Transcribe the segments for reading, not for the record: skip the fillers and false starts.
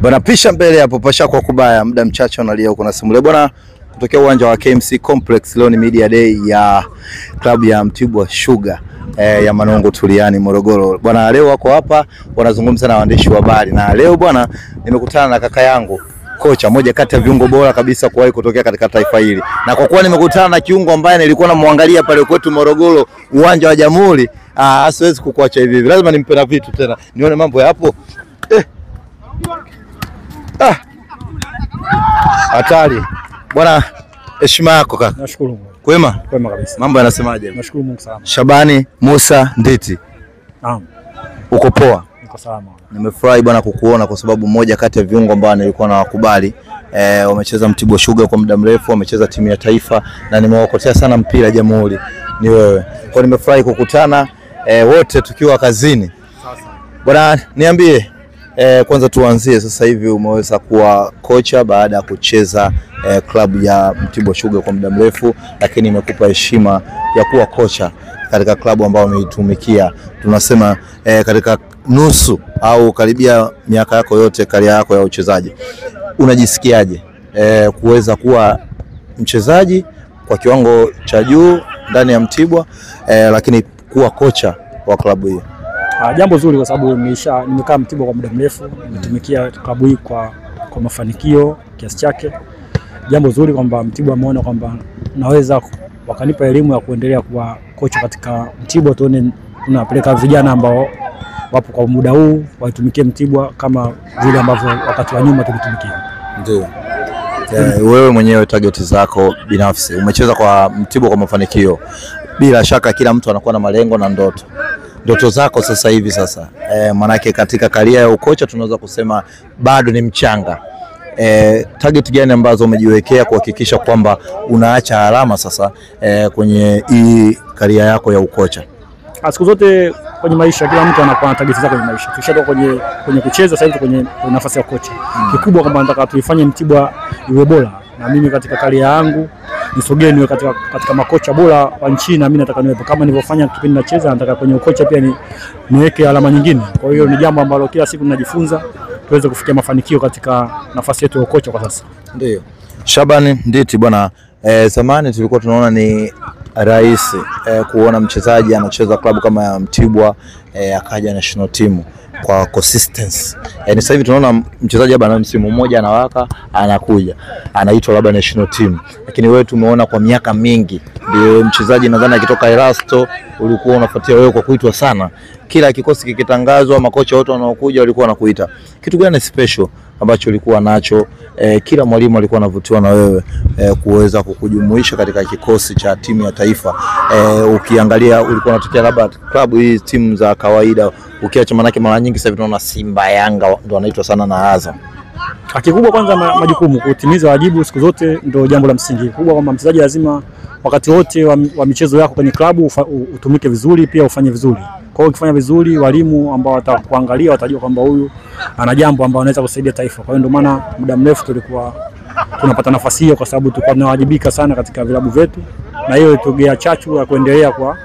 Bwana pisha mbele hapo pasha kwa kubaya muda mchache unalia huko na simulia bwana kutokea uwanja wa KMC Complex. Leo ni media day ya klabu ya Mtibwa Sugar ya Manongo Tuliani Morogoro. Bwana leo wako hapa wanazungumza na waandishi wa habari, na leo bwana nimekutana na kaka yangu kocha moja kati ya viungo bora kabisa kuwahi kutokea katika taifa hili, na kwa kuwa nimekutana na kiungo ambaye nilikuwa namwangalia pale kwetu Morogoro uwanja wa Jamhuri, siwezi kukuacha hivi, lazima nimpe na vitu tena nione mambo yapo. Hatari. Bwana heshima yako kaka. Nashukuru. Kwema? Kwema kabisa. Mambo yanasemaje? Nashukuru Mungu sana. Shabani Musa Nditi. Naam. Uko poa? Niko salama. Nimefurahi bwana kukuona kwa sababu mmoja kati ya viungo ambao nilikuwa nawakubali. Wamecheza Mtibwa Sugar kwa muda mrefu, wamecheza timu ya taifa na nimewakotea sana mpira Jamhuri. Ni wewe. Kwa nimefurahi kukutana wote tukiwa kazini. Sasa. Bwana niambie kwanza tuanzie sasa hivi umeweza kuwa kocha baada ya kucheza klabu ya Mtibwa Sugar kwa muda mrefu, lakini imekupa heshima ya kuwa kocha katika klabu ambayo umeitumikia. Tunasema katika nusu au karibia miaka yako yote karia yako ya uchezaji. Unajisikiaje kuweza kuwa mchezaji kwa kiwango cha juu ndani ya Mtibwa lakini kuwa kocha wa klabu hiyo? Jambo zuri kwa sababu nimekaa Mtibwa kwa muda mrefu, nimetumikia klabu hii kwa mafanikio kiasi chake. Jambo zuri kwamba Mtibwa ameona kwamba naweza wakanipa elimu ya kuendelea kuwa kocha katika Mtibwa, tuone tunapeleka vijana ambao wapo kwa muda huu waitumikie Mtibwa kama vile ambavyo wakati wa nyuma tulitumikia. Ndio. Wewe mwenyewe target zako binafsi, umecheza kwa Mtibwa kwa mafanikio. Bila shaka kila mtu anakuwa na malengo na ndoto zako sasa hivi manake katika karia ya ukocha tunaweza kusema bado ni mchanga. Target gani ambazo umejiwekea kuhakikisha kwamba unaacha alama sasa kwenye hii karia yako ya ukocha? Siku zote kwenye maisha kila mtu anakuwa na target zake kwenye maisha. Tushatoka kwenye kucheza, sasa hivi kwenye nafasi ya kocha. Kikubwa kwamba nataka tuifanye Mtibwa iwe bora, na mimi katika karia yangu nisogee niwe katika makocha bora wa nchi, na mimi nataka niwepo kama nilivyofanya kipindi nacheza, nataka kwenye ukocha pia niweke alama nyingine. Kwa hiyo ni jambo ambalo kila siku ninajifunza tuweze kufikia mafanikio katika nafasi yetu ya ukocha kwa sasa. Ndio. Shabani Nditi bwana, zamani tulikuwa tunaona ni rahisi kuona mchezaji anacheza klabu kama ya Mtibwa akaja national team kwa consistency. Sasa hivi tunaona mchezaji labda msimu mmoja anawaka anakuja anaitwa labda national team, lakini wewe tumeona kwa miaka mingi ndio mchezaji, nadhani akitoka Erasto ulikuwa unafuatia wewe kwa kuitwa sana, kila kikosi kikitangazwa makocha wote wanaokuja walikuwa wanakuita. Kitu gani special ambacho ulikuwa nacho kila mwalimu alikuwa anavutiwa na wewe kuweza kukujumuisha katika kikosi cha timu ya taifa? Ukiangalia ulikuwa unatokea labda klabu hii timu za kawaida, ukiacha manake mara nyingi sasa tunaona Simba, Yanga ndio wanaitwa sana na Azam. Kikubwa kwanza majukumu, kutimiza wajibu siku zote ndio jambo la msingi. Kikubwa kwamba mchezaji lazima wakati wote wa michezo yako kwenye klabu utumike vizuri, pia ufanye vizuri. Kwa hiyo ukifanya vizuri, walimu ambao watakuangalia watajua kwamba huyu ana jambo ambalo anaweza kusaidia taifa. Kwa hiyo ndio maana muda mrefu tulikuwa tunapata nafasi hiyo, kwa sababu tulikuwa tunawajibika sana katika vilabu vyetu, na hiyo itogea chachu ya kuendelea. Kwa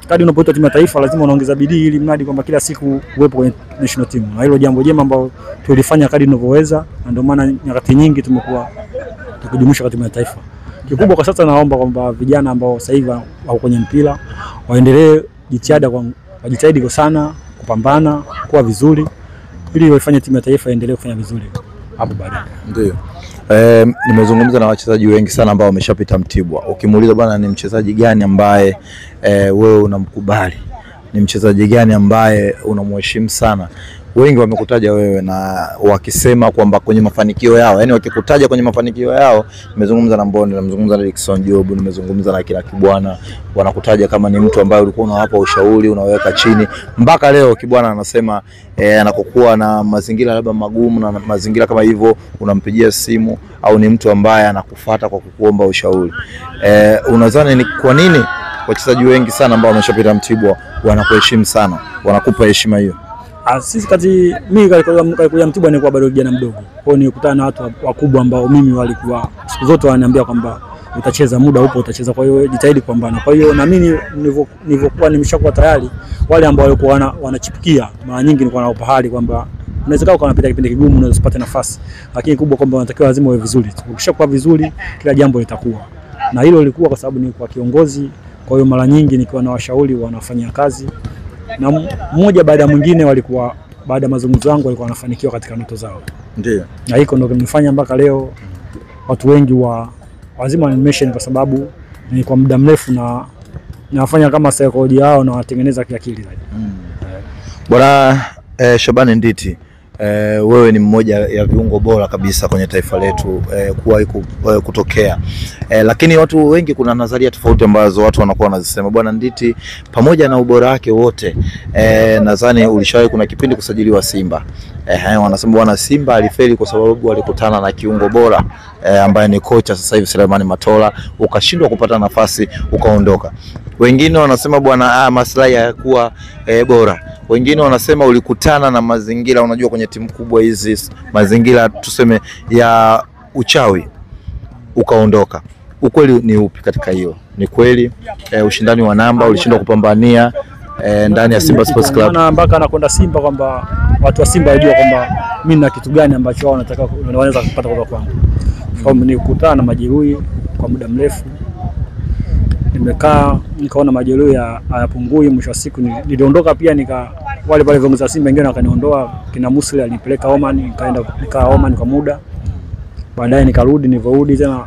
kadri unapoitwa timu ya taifa lazima unaongeza bidii ili mradi kwamba kila siku uwepo kwenye national team, na hilo jambo jema ambalo tulifanya kadri tunavyoweza, na ndio maana nyakati nyingi tumekuwa tukijumuisha timu ya taifa. Kikubwa kwa sasa naomba kwamba vijana ambao sasa hivi wako kwenye mpira waendelee wajitahidi kwa sana kupambana kuwa vizuri ili waifanye timu ya taifa iendelee kufanya vizuri hapo baadaye. Ndio. Nimezungumza na wachezaji wengi sana ambao wameshapita Mtibwa. Ukimuuliza bwana ni mchezaji gani ambaye wewe unamkubali, ni mchezaji gani ambaye unamheshimu sana, wengi wamekutaja wewe, na wakisema kwamba kwenye mafanikio yao, yani wakikutaja kwenye mafanikio yao, nimezungumza na Mbonde, nimezungumza na Dickson Job, nimezungumza na kila Kibwana, wanakutaja kama ni mtu ambaye ulikuwa unawapa ushauri, unaweka chini. Mpaka leo Kibwana anasema anakokuwa na mazingira labda magumu na mazingira kama hivyo unampigia simu, au ni mtu ambaye anakufuata kwa kukuomba ushauri. Unadhani ni kwa nini wachezaji wengi sana ambao wameshapita Mtibwa wanakuheshimu sana, wanakupa heshima hiyo? Sisi mimi kwa Mtibwa nilikuwa bado kijana mdogo. Kwa hiyo nilikutana na watu wakubwa ambao mimi walikuwa siku zote wananiambia kwamba utacheza, muda upo utacheza, kwa hiyo jitahidi kupambana. Kwa hiyo na mimi nilivyokuwa nimeshakuwa tayari, wale ambao walikuwa wanachipukia mara nyingi nilikuwa nawapa hali kwamba unaweza kuwa unapita kipindi kigumu, unaweza kupata nafasi, lakini kubwa kwamba unatakiwa lazima uwe vizuri. Ukishakuwa vizuri kila jambo litakuwa. Na hilo lilikuwa kwa sababu ni kwa kiongozi. Kwa hiyo mara nyingi nikiwa na washauri wanafanya kazi na mmoja baada ya mwingine, walikuwa baada ya mazungumzo yangu walikuwa wanafanikiwa katika ndoto zao. Ndio. Na hiko ndio kimefanya mpaka leo watu wengi wazima animation, kwa sababu ni kwa muda mrefu na nafanya kama psychology yao na watengeneza kiakili zaidi. Bwana Shabani Nditi, wewe ni mmoja ya viungo bora kabisa kwenye taifa letu kuwahi kutokea. Lakini watu wengi kuna nadharia tofauti ambazo watu wanakuwa wanazisema. Bwana Nditi pamoja na ubora wake wote, nadhani ulishawahi kuna kipindi kusajiliwa Simba. Wanasema bwana Simba alifeli kwa sababu alikutana na kiungo bora ambaye ni kocha sasa hivi Selemani Matola, ukashindwa kupata nafasi ukaondoka. Wengine wanasema bwana maslahi hayakuwa bora. Wengine wanasema ulikutana na mazingira, unajua kwenye timu kubwa hizi mazingira tuseme ya uchawi ukaondoka. Ukweli ni upi katika hiyo? Ni kweli ushindani wa namba ulishindwa kupambania ndani ya Simba Sports Club? Maana mpaka anakwenda Simba kwamba watu wa Simba wajua kwamba mimi na kitu gani ambacho wao wanaweza kupata kutoka kwangu. Kwa hiyo nikutana na majeruhi kwa muda mrefu. Nimekaa nikaona majeruhi hayapungui, mwisho wa siku niliondoka pia, wale pale viongozi wa Simba wengine wakaniondoa, kina Musli alinipeleka Oman, nikaa Oman kwa muda. Baadaye nikarudi, nilivyorudi tena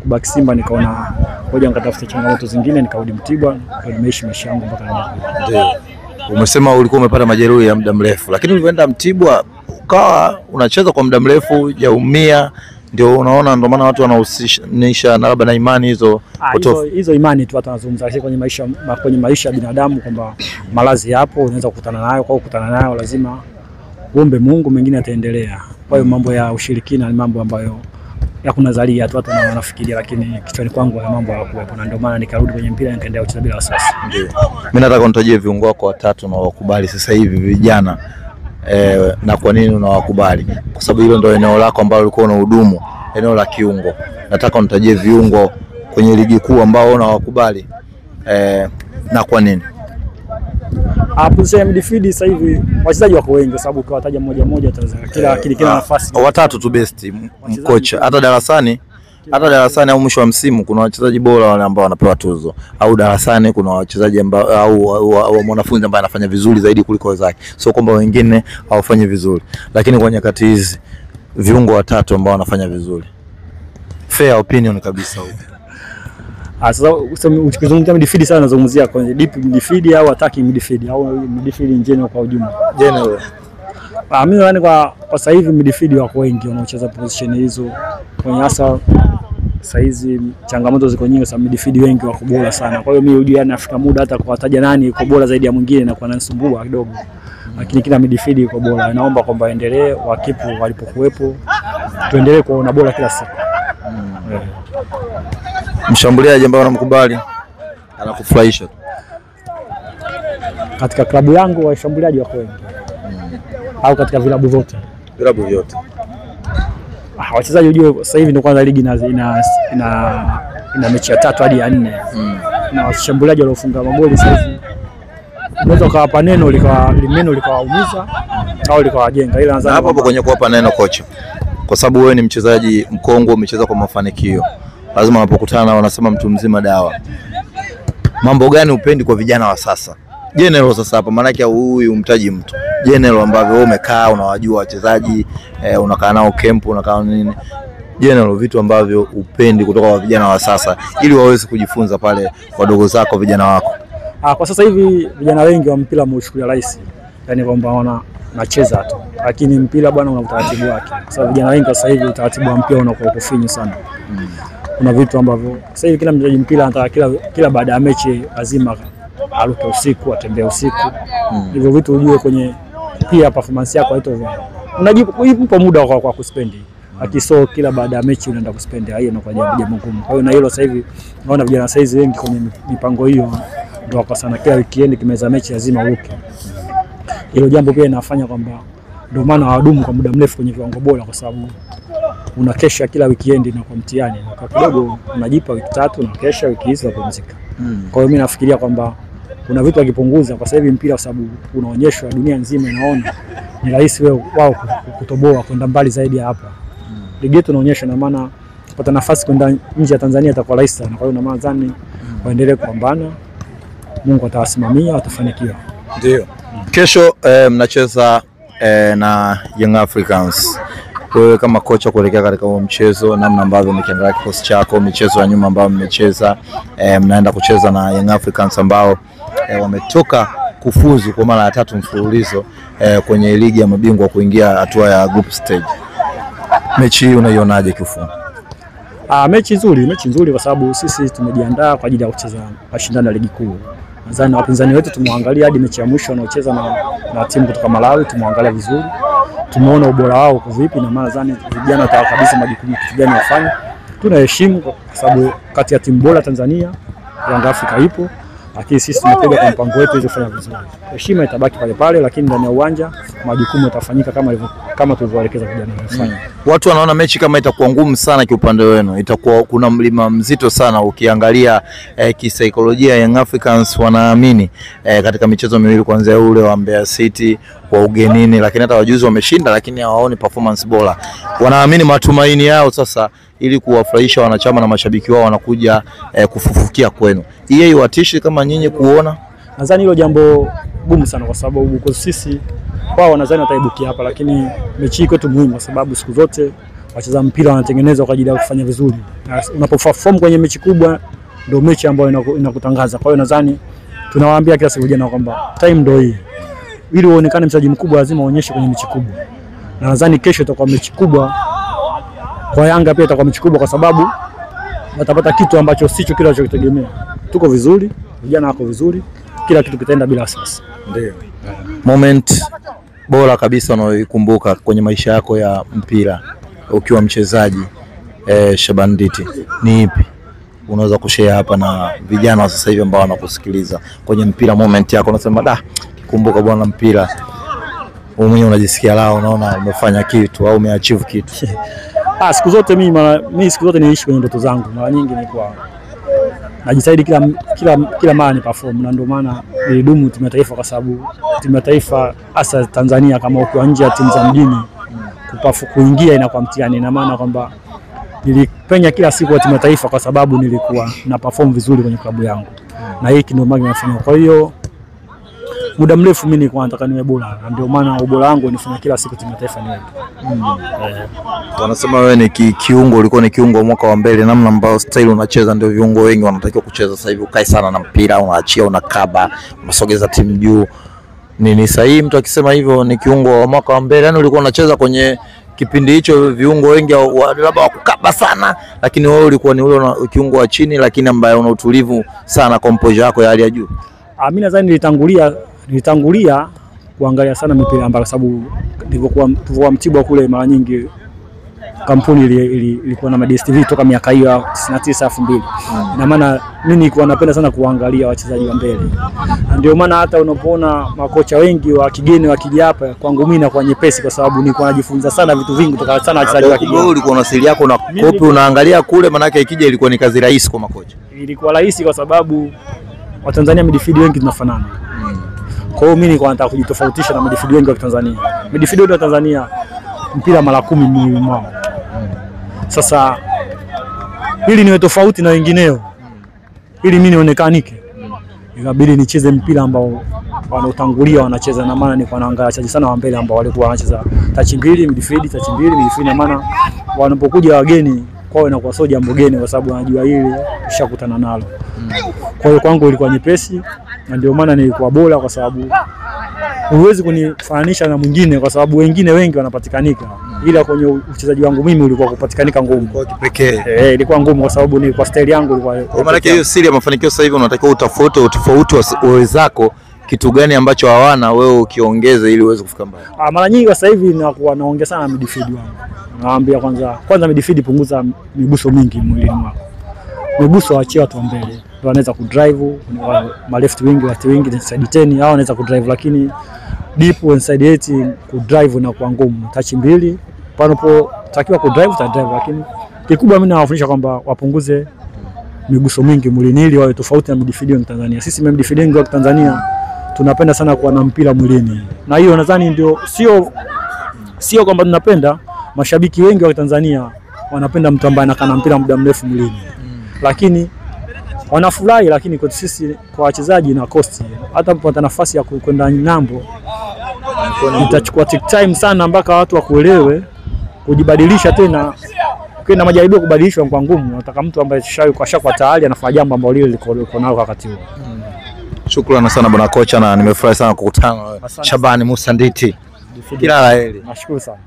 kubaki Simba nikaona ngoja nikatafuta changamoto zingine, nikarudi Mtibwa, nimeishi maisha yangu mpaka leo. Ndio. Umesema ulikuwa umepata majeruhi ya muda mrefu, lakini ulipoenda Mtibwa ukawa unacheza kwa muda mrefu, hujaumia, ndio unaona ndio maana watu wanahusisha na labda na imani hizo potofu. Hizo imani tu watu wanazungumza, lakini kwenye maisha ya binadamu kwamba malazi yapo, unaweza kukutana nayo, kwa kukutana nayo lazima uombe Mungu, mengine ataendelea. Kwa hiyo mambo ya ushirikina ni mambo ambayo ya kunazalia tu watu wanafikiria, lakini kichwani kwangu ya mambo hayakuwepo, na ndio maana nikarudi kwenye mpira nikaendelea kucheza bila wasiwasi. Ndio. Mimi nataka unitajie viungo wako watatu na wakubali sasa hivi vijana, na kwa nini unawakubali? Kwa sababu hilo ndio eneo lako ambalo ulikuwa unahudumu, eneo la kiungo. Nataka unitajie viungo kwenye ligi kuu ambao unawakubali na kwa nini? Position midfield sasa hivi wachezaji wako wengi, kwa sababu ukiwataja mmoja mmoja kila nafasi. Watatu tu best mkocha. Hata darasani au mwisho wa msimu kuna wachezaji bora wale ambao wanapewa tuzo, au darasani kuna wachezaji ambao au mwanafunzi ambaye anafanya vizuri zaidi kuliko wenzake, sio kwamba wengine hawafanyi vizuri, lakini kwa nyakati hizi viungo watatu ambao wanafanya vizuri. Fair opinion kabisa huko. Sasa ukizungumzia midfield sana nazungumzia kwenye deep midfield au attacking midfield au midfield in general kwa ujumla. General. Mimi nadhani kwa sasa hivi midfield wako wengi wanaocheza position hizo. Kwenye hasa sasa hizi changamoto ziko nyingi, sababu midfield wengi wako bora sana. Kwa hiyo mimi hujui nafika muda hata kuwataja nani yuko bora zaidi ya mwingine na kunanisumbua kidogo. Lakini kila midfield yuko bora. Naomba kwamba endelee wakipu walipokuwepo. Tuendelee kuona bora kila siku. Mshambuliaji ambaye unamkubali anakufurahisha katika klabu yangu, washambuliaji wako wengi. Au katika vilabu vyote? Vilabu vyote. Wachezaji ujue sasa hivi ndio kwanza ligi ina mechi ya 3 hadi ya 4. Na washambuliaji waliofunga magoli sasa hivi unaweza kuwapa neno likawaumiza au likawajenga, ila nadhani hapo kwenye kuwapa neno kocha, kwa sababu wewe ni mchezaji mkongwe, umecheza kwa mafanikio, lazima unapokutana wanasema mtu mzima dawa. Mambo gani upendi kwa vijana wa sasa? General sasa hapa, maana yake huyu mtaji mtu. General ambavyo wewe umekaa unawajua wachezaji, unakaa nao camp, unakaa nini? General vitu ambavyo upendi kutoka kwa vijana wa sasa ili waweze kujifunza pale wadogo zako vijana wako. Kwa sasa hivi vijana wengi wa mpira mchukulia rahisi. Yaani kwamba wanacheza tu. Lakini mpira bwana una utaratibu wake. Kwa sababu vijana wengi sasa hivi utaratibu wa mpira unakuwa kufinyu sana. Kuna vitu ambavyo sasa hivi kila mchezaji mpira anataka kila baada ya mechi lazima aruke usiku, atembee usiku. Hivyo vitu ujue kwenye pia performance yako haitovu. Unajipa muda kwa kuspendi. Akiso kila baada ya mechi unaenda kuspendi, hiyo inakuwa jambo ngumu. Kwa hiyo na hilo sasa hivi naona vijana sasa hivi wengi kwenye mipango hiyo ndio kwa sana kila weekend kimeza mechi lazima uruke. Hilo jambo pia inafanya kwamba ndio maana hawadumu kwa muda mrefu kwenye viwango bora, kwa sababu unakesha kila weekend na kwa mtihani, na kwa kidogo unajipa wiki 3 na kesha wiki hizo kupumzika. Kwa hiyo mimi nafikiria kwamba kuna vitu wakipunguza kwa sababu mpira, kwa sababu unaonyeshwa dunia nzima inaona, ni rahisi wao kutoboa kwenda mbali zaidi ya hapa. Ligi yetu inaonyesha, na maana kupata nafasi kwenda nje ya Tanzania itakuwa rahisi sana. Kwa hiyo na maana nadhani waendelee kupambana, Mungu atawasimamia, watafanikiwa. Ndio. Kesho mnacheza na Young Africans. Wewe kama kocha kuelekea katika huo mchezo, namna ambavyo umekiangalia kikosi chako, michezo ya nyuma ambayo mmecheza, mnaenda kucheza na Young Africans ambao wametoka kufuzu kwa mara ya 3 mfululizo kwenye ligi ya mabingwa kuingia hatua ya group stage. Mechi hii unaionaje kiufundi? Mechi nzuri kwa sababu sisi tumejiandaa kwa ajili ya kucheza mashindano ya ligi kuu. Nadhani wapinzani wetu tumeangalia hadi mechi ya mwisho wanaocheza na timu kutoka Malawi, tumeangalia vizuri. Tumeona ubora wao kwa vipi, na maana nadhani vijana watakabisa majukumu kitu gani wafanye. Tunaheshimu kwa sababu kati ya timu bora Tanzania Young Africa ipo, lakini sisi tumekuja kwa mpango wetu ili kufanya vizuri. Heshima itabaki pale pale, lakini ndani ya uwanja majukumu yatafanyika kama tulivyoelekeza vijana wafanye. Watu wanaona mechi kama itakuwa ngumu sana kiupande wenu, itakuwa kuna mlima mzito sana ukiangalia kisaikolojia. Young Africans wanaamini katika michezo miwili kuanzia ule wa Mbeya City kwa ugenini, lakini hata wajuzi wameshinda, lakini hawaoni performance bora. Wanaamini matumaini yao sasa ili kuwafurahisha wanachama na mashabiki wao wanakuja kufufukia kwenu. Yeye iwatishi kama nyinyi kuona? Nadhani hilo jambo gumu sana kwa sababu kwa sisi wao wanadhani wataibukia hapa, lakini mechi hii kwetu muhimu kwa sababu siku zote wacheza mpira wanatengenezwa kwa ajili ya kufanya vizuri. Unapoperform kwenye mechi kubwa ndio mechi ambayo inakutangaza. Kwa hiyo nadhani tunawaambia kila siku vijana kwamba time ndio hii. Ili uonekane mchezaji mkubwa lazima uonyeshe kwenye mechi kubwa. Na nadhani kesho itakuwa mechi kubwa. Kwa Yanga pia itakuwa mechi kubwa kwa sababu watapata kitu ambacho sicho kile walichokitegemea. Tuko vizuri, vijana wako vizuri, kila kitu kitaenda bila wasiwasi. Ndio. Moment bora kabisa unayoikumbuka kwenye maisha yako ya mpira ukiwa mchezaji Shaban Nditi ni ipi? Unaweza kushare hapa na vijana wa sasa hivi ambao wanakusikiliza kwenye mpira, moment yako unasema kikumbuka bwana mpira. Wewe mwenyewe unajisikia lao, unaona umefanya kitu au umeachieve kitu? Siku zote mimi siku zote niishi kwenye ndoto zangu. Mara nyingi nilikuwa najitahidi kila mara ni perform, na ndio maana nilidumu timu ya taifa, kwa sababu timu ya taifa hasa Tanzania kama ukiwa nje ya timu za mjini kuingia inakuwa mtihani. Na maana kwamba nilipenya kila siku kwa timu ya taifa kwa sababu nilikuwa na perform vizuri kwenye klabu yangu, na hiki ndio maana nimefanya. Kwa hiyo muda mrefu mimi nilikuwa nataka niwe bora, na ndio maana ubora wangu nifanya kila siku timu ya taifa niwe. Wanasema wewe ni kiungo, ulikuwa ni kiungo mwaka wa mbele, namna ambao style unacheza ndio viungo wengi wanatakiwa kucheza sasa hivi. Ukae sana na mpira, unaachia, unakaba, unasogeza timu juu. Ni sahihi mtu akisema hivyo ni kiungo wa mwaka wa mbele? Yani ulikuwa unacheza kwenye kipindi hicho viungo wengi labda wakukaba sana, lakini wewe ulikuwa ni ule kiungo wa chini lakini ambaye una utulivu sana, composure yako ya hali ya juu. Mimi nadhani nilitangulia kuangalia sana mipira ambayo, sababu nilivyokuwa Mtibwa kule, mara nyingi kampuni ilikuwa na DStv toka miaka hiyo 99 2000. Ina maana mimi nilikuwa napenda sana kuangalia wachezaji wa mbele. Ndio maana hata unapoona makocha wengi wa kigeni wakija hapa kwangu mimi inakuwa nyepesi, kwa sababu nilikuwa najifunza sana vitu vingi kutoka sana wachezaji wa kigeni. Ulikuwa na siri yako na kopi unaangalia kule, maana yake ikija ilikuwa ni kazi rahisi kwa makocha. Ilikuwa rahisi kwa sababu Watanzania midfield wengi tunafanana. Kwa hiyo mimi nilikuwa nataka kujitofautisha na midfield wengi wa Tanzania. Midfield wa Tanzania mpira mara 10 mwili mwao. Sasa ili niwe tofauti na wengineo, ili mimi nionekanike, ikabidi nicheze mpira ambao wanaotangulia wanacheza. Na maana nilikuwa naangalia wachezaji sana wa mbele ambao walikuwa wanacheza touch mbili midfield, touch mbili midfield. Na maana wanapokuja wageni kwao inakuwa sio jambo geni, kwa sababu wanajua hili ushakutana nalo. Kwa hiyo kwangu ilikuwa nyepesi, na ndio maana nilikuwa bora, kwa sababu huwezi kunifananisha na mwingine, kwa sababu wengine wengi wanapatikanika, ila kwenye uchezaji wangu mimi ulikuwa kupatikanika ngumu kwa kipekee. Ilikuwa ngumu kwa sababu ni kwa style yangu ilikuwa. Kwa maana hiyo siri ya mafanikio sasa hivi unatakiwa utofauti wa wenzako, kitu gani ambacho hawana wewe ukiongeza ili uweze kufika mbali? Mara nyingi sasa hivi naongea sana midfield wangu. Nawaambia kwanza midfield punguza miguso mingi mwilini mwako. Miguso waachie watu wa mbele. Ndio wanaweza kudrive, ma left wing, right wing, inside 10 hao wanaweza kudrive, lakini deep inside 8 kudrive na kwa ngumu. Touch mbili panapo takiwa kudrive ta drive, lakini kikubwa mimi nawafundisha kwamba wapunguze miguso mingi mwilini ili wawe tofauti na midfield wa Tanzania. Sisi midfield wa Tanzania tunapenda sana kuwa na mpira mwilini. Na hiyo nadhani ndio sio kwamba tunapenda, mashabiki wengi wa Tanzania wanapenda mtu ambaye anakaa na mpira muda mrefu mwilini. Lakini wanafurahi, lakini kwa sisi kwa wachezaji na cost hata kupata nafasi ya kwenda ng'ambo itachukua time sana mpaka watu wakuelewe kujibadilisha tena. Kuna majaribio kubadilishwa kwa ngumu, nataka mtu ambaye kashakuwa tayari anafanya jambo ambalo lile liko nalo wakati huo. Shukrani sana bwana kocha, na nimefurahi sana kukutana na Shabani Musa Nditi. Kila la heri. Nashukuru sana.